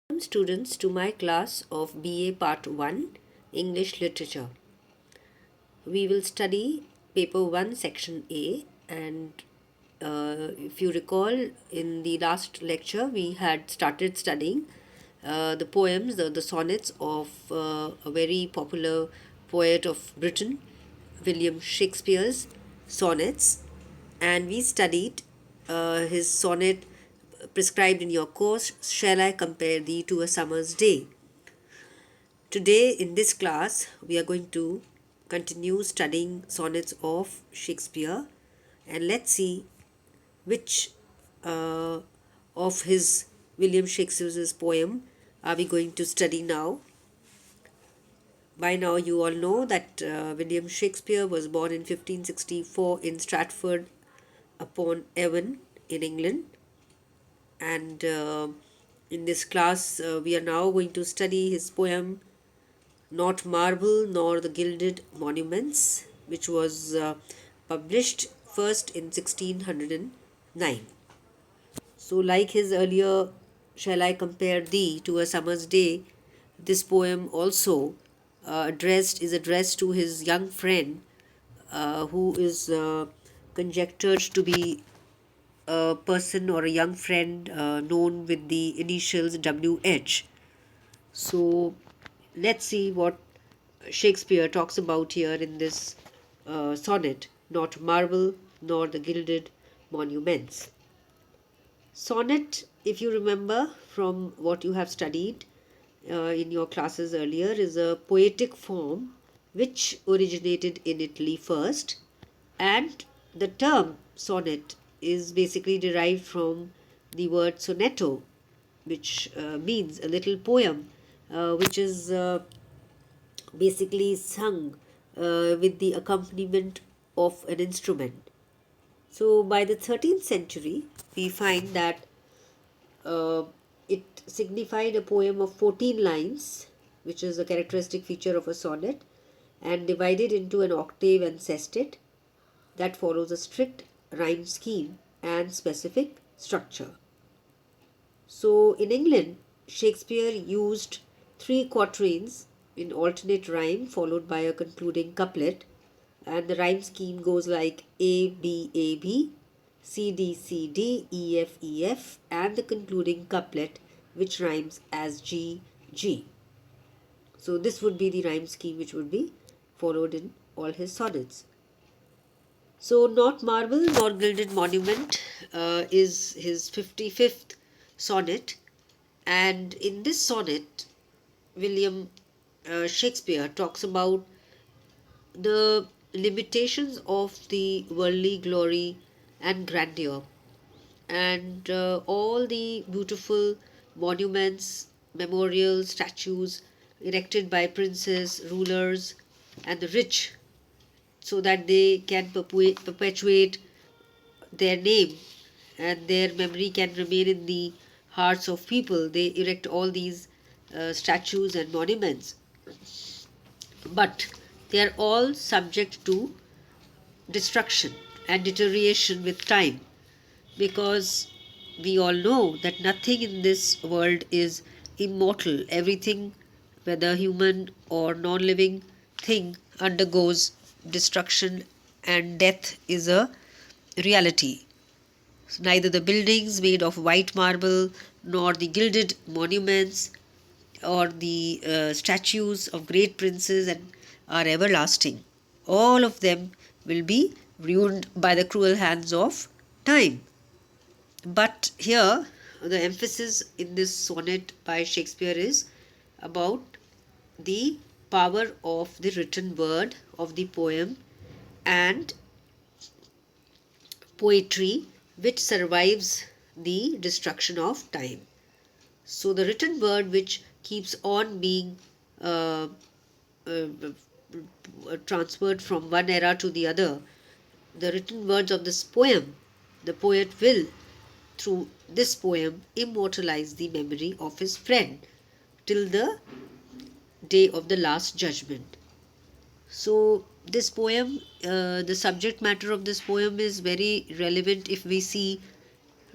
Welcome students to my class of BA Part 1 English Literature. We will study Paper 1 Section A, and if you recall, in the last lecture we had started studying the poems, the sonnets of a very popular poet of Britain, William Shakespeare's sonnets, and we studied his sonnet prescribed in your course, Shall I Compare Thee to a Summer's Day? Today, in this class, we are going to continue studying sonnets of Shakespeare, and let's see which uh, of his William Shakespeare's poem are we going to study now. By now, you all know that William Shakespeare was born in 1564 in Stratford upon Avon in England, and in this class, we are now going to study his poem Not Marble Nor the Gilded Monuments, which was published first in 1609. So, like his earlier Shall I Compare Thee to a Summer's Day, this poem also addressed to his young friend, who is conjectured to be a person or a young friend known with the initials WH. So let's see what Shakespeare talks about here in this sonnet, Not Marble Nor the Gilded Monuments. Sonnet, if you remember from what you have studied in your classes earlier, is a poetic form which originated in Italy first, and the term sonnet is basically derived from the word sonetto, which means a little poem, which is basically sung with the accompaniment of an instrument. So, by the 13th century, we find that uh, it signified a poem of 14 lines, which is a characteristic feature of a sonnet, and divided into an octave and sestet that follows a strict rhyme scheme and specific structure. So, in England, Shakespeare used three quatrains in alternate rhyme followed by a concluding couplet, and the rhyme scheme goes like A B A B, C D C D, E F E F, and the concluding couplet which rhymes as G G. So, this would be the rhyme scheme which would be followed in all his sonnets. So, Not Marble Nor Gilded Monument is his 55th sonnet, and in this sonnet, William Shakespeare talks about the limitations of the worldly glory and grandeur, and all the beautiful monuments, memorials, statues erected by princes, rulers, and the rich so that they can perpetuate their name and their memory can remain in the hearts of people. They erect all these statues and monuments, but they are all subject to destruction and deterioration with time, because we all know that nothing in this world is immortal. Everything, whether human or non living thing, undergoes destruction, and death is a reality. Neither the buildings made of white marble, nor the gilded monuments, or the statues of great princes and are everlasting. All of them will be ruined by the cruel hands of time. But here, the emphasis in this sonnet by Shakespeare is about the power of the written word of the poem and poetry which survives the destruction of time. So, the written word which keeps on being uh, uh, transferred from one era to the other, the written words of this poem, the poet will, through this poem, immortalize the memory of his friend till the day of the last judgment. So, this poem, the subject matter of this poem is very relevant if we see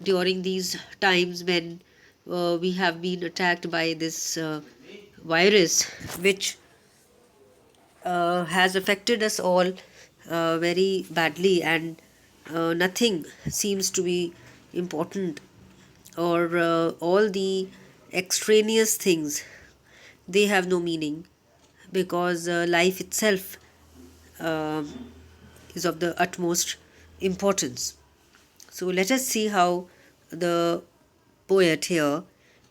during these times when we have been attacked by this virus, which has affected us all very badly, and nothing seems to be important, or all the extraneous things, they have no meaning, because life itself um is of the utmost importance. So let us see how the poet here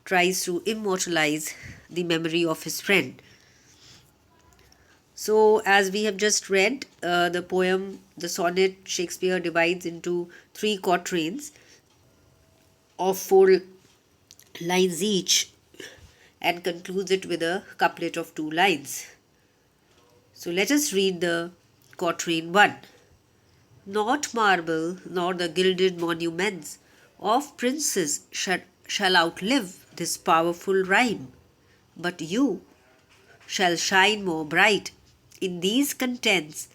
tries to immortalize the memory of his friend. So, as we have just read, the poem, the sonnet, Shakespeare divides into three quatrains of 4 lines each, and concludes it with a couplet of 2 lines. So, let us read the quatrain 1. Not marble nor the gilded monuments of princes shall outlive this powerful rhyme, but you shall shine more bright in these contents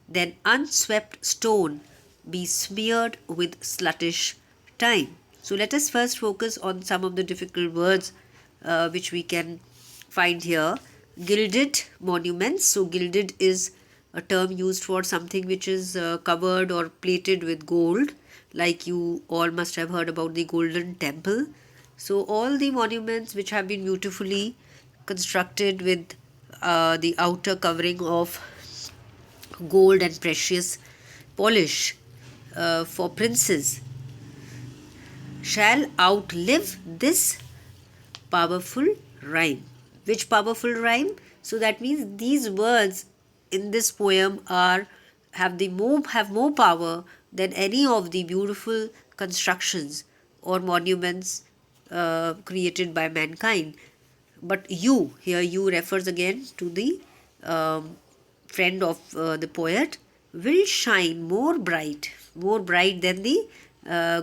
than unswept stone be smeared with sluttish time. So let us first focus on some of the difficult words which we can find here. Gilded monuments. So gilded is a term used for something which is covered or plated with gold, like you all must have heard about the Golden Temple. So all the monuments which have been beautifully constructed with the outer covering of gold and precious polish for princes shall outlive this powerful rhyme. Which powerful rhyme? So that means these words in this poem are have more power than any of the beautiful constructions or monuments created by mankind. But you, here you refers again to the friend of the poet, will shine more bright than the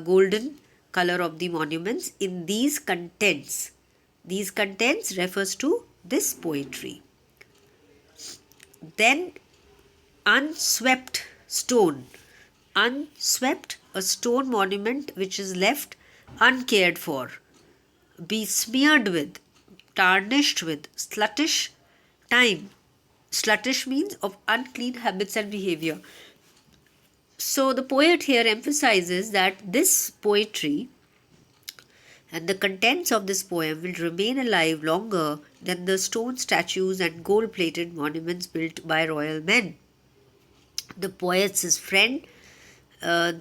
golden color of the monuments in these contents. These contents refers to this poetry. Then unswept stone. Unswept, a stone monument which is left uncared for, be smeared with, tarnished with sluttish time. Sluttish means of unclean habits and behavior. So the poet here emphasizes that this poetry and the contents of this poem will remain alive longer than the stone statues and gold plated monuments built by royal men. The poet's friend, uh,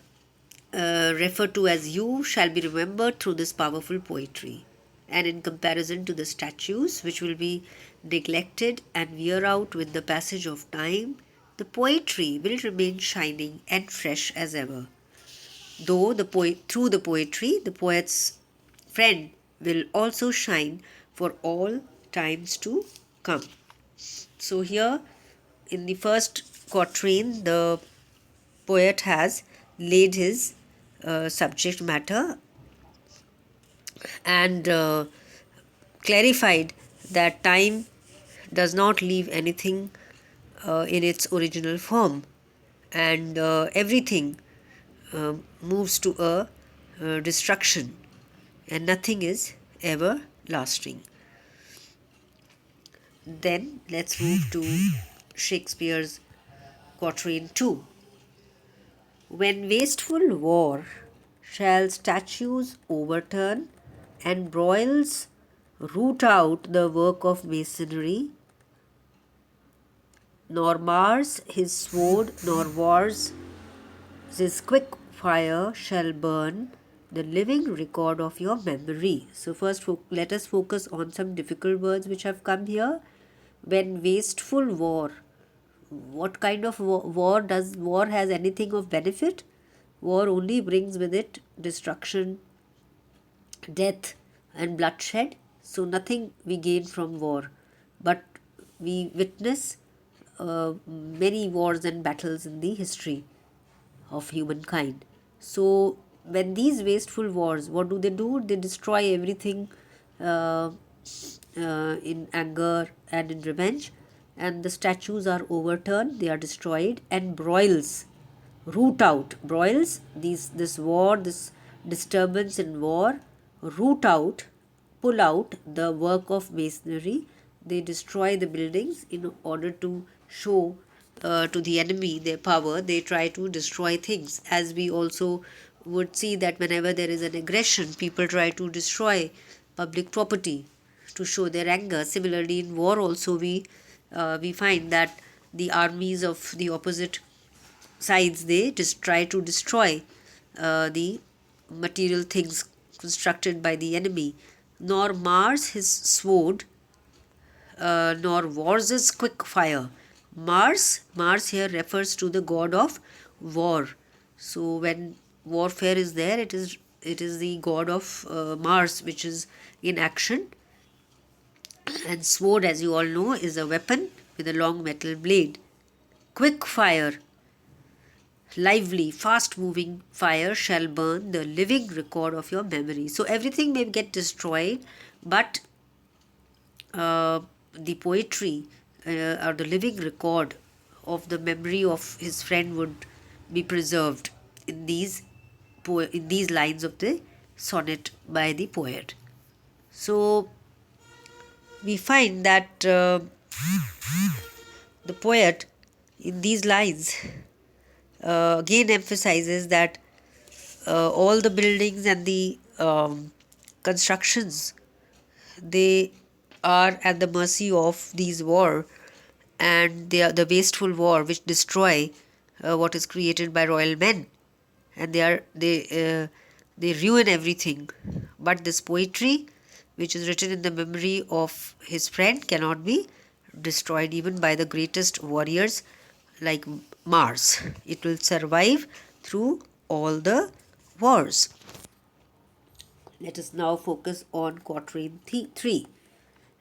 referred to as you, shall be remembered through this powerful poetry. And in comparison to the statues, which will be neglected and wear out with the passage of time, the poetry will remain shining and fresh as ever. Though through the poetry, the poet's friend will also shine for all times to come. So here in the first quatrain, the poet has laid his subject matter and clarified that time does not leave anything in its original form, and everything moves to a destruction, and nothing is ever lasting. Then let's move to Shakespeare's quatrain 2. When wasteful war shall statues overturn, and broils root out the work of masonry, nor Mars his sword, nor wars his quick fire shall burn the living record of your memory. So first let us focus on some difficult words which have come here. When wasteful war. What kind of war? Does war has anything of benefit? War only brings with it destruction, death and bloodshed. So nothing we gain from war, but we witness many wars and battles in the history of humankind. So when these wasteful wars, what do? They destroy everything in anger and in revenge, and the statues are overturned, they are destroyed, and broils root out. Broils, this war, this disturbance in war, root out pull out the work of masonry. They destroy the buildings in order to show to the enemy their power. They try to destroy things. As we also would see that whenever there is an aggression, people try to destroy public property to show their anger. Similarly, in war also we find that the armies of the opposite sides, they just try to destroy the material things constructed by the enemy. Nor Mars his sword, nor wars his quick fire. Mars here refers to the god of war. So when warfare is there, it is the god of Mars which is in action. And sword, as you all know, is a weapon with a long metal blade. Quick fire, lively, fast moving fire shall burn the living record of your memory. So everything may get destroyed, but the poetry or the living record of the memory of his friend would be preserved in these lines of the sonnet by the poet. So we find that the poet in these lines again emphasizes that all the buildings and the constructions, they are at the mercy of these war, and they are the wasteful war which destroy what is created by royal men, and they ruin everything. But this poetry which is written in the memory of his friend cannot be destroyed even by the greatest warriors like Mars. It will survive through all the wars. Let us now focus on quatrain 3.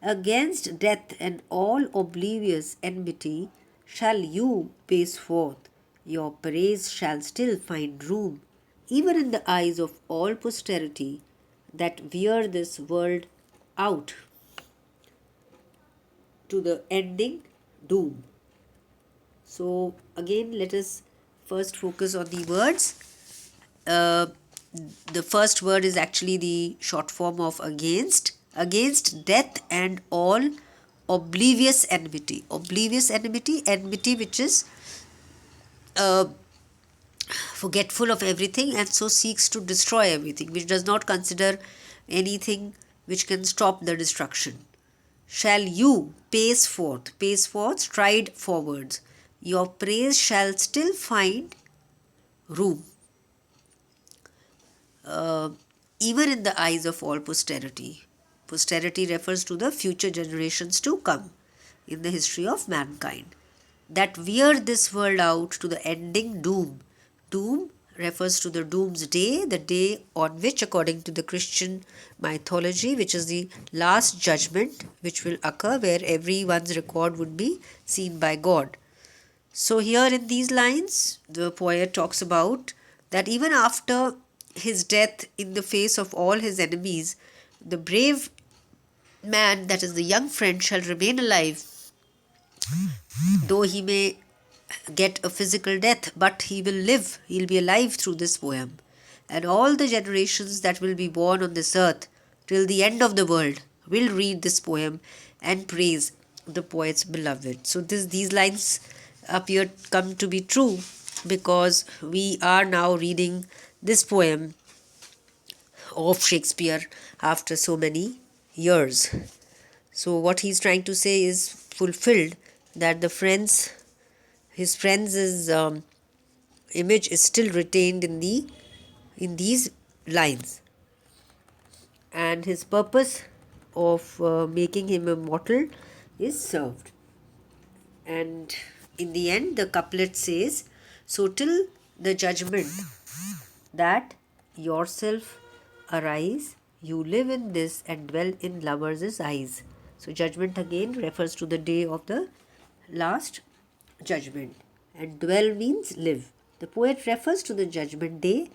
Against death and all oblivious enmity shall you pace forth, your praise shall still find room, even in the eyes of all posterity that wear this world out to the ending doom. So, again, let us first focus on the words. The first word is actually the short form of against. Against death and all oblivious enmity. Oblivious enmity, enmity which is forgetful of everything and so seeks to destroy everything, which does not consider anything which can stop the destruction. Shall you pace forth, stride forwards. Your praise shall still find room, even in the eyes of all posterity. Posterity refers to the future generations to come in the history of mankind that wear this world out to the ending doom. Doom refers to the doomsday, the day on which, according to the Christian mythology, which is the last judgment which will occur, where everyone's record would be seen by God. So, here in these lines, the poet talks about that even after his death, in the face of all his enemies, the brave man, that is the young friend, shall remain alive, though he may get a physical death, but he will live, he'll be alive through this poem. And all the generations that will be born on this earth till the end of the world will read this poem and praise the poet's beloved. So these lines come to be true because we are now reading this poem of Shakespeare after so many years. So what he's trying to say is fulfilled, that his friends' image is still retained in these lines, and his purpose of making him immortal is served. And in the end, the couplet says, so till the judgment that yourself arise, you live in this and dwell in lovers' eyes. So judgment again refers to the day of the last judgment, and dwell means live. The poet refers to the judgment day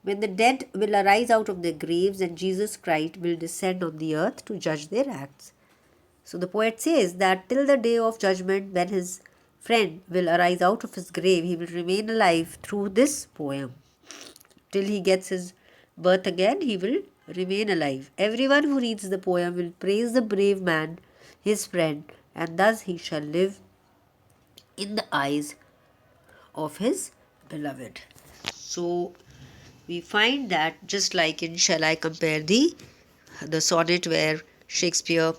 when the dead will arise out of their graves and Jesus Christ will descend on the earth to judge their acts. So the poet says that till the day of judgment, when his friend will arise out of his grave, he will remain alive through this poem. Till he gets his birth again, he will remain alive. Everyone who reads the poem will praise the brave man, his friend, and thus he shall live in the eyes of his beloved. So we find that just like in Shall I Compare Thee, the sonnet where Shakespeare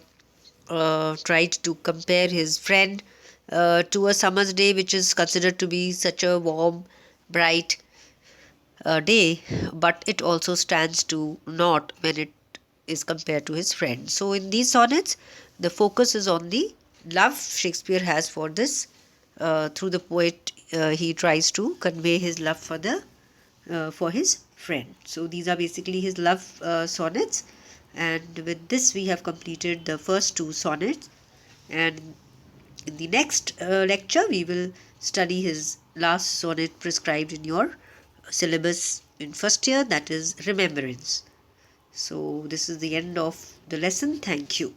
tried to compare his friend to a summer's day, which is considered to be such a warm, bright day, but it also stands to naught when it is compared to his friend. So, in these sonnets, the focus is on the love Shakespeare has for this. Through the poet, he tries to convey his love for his friend. So, these are basically his love sonnets, and with this, we have completed the first two sonnets. And in the next lecture, we will study his last sonnet prescribed in your syllabus in first year, that is Remembrance. So, this is the end of the lesson. Thank you.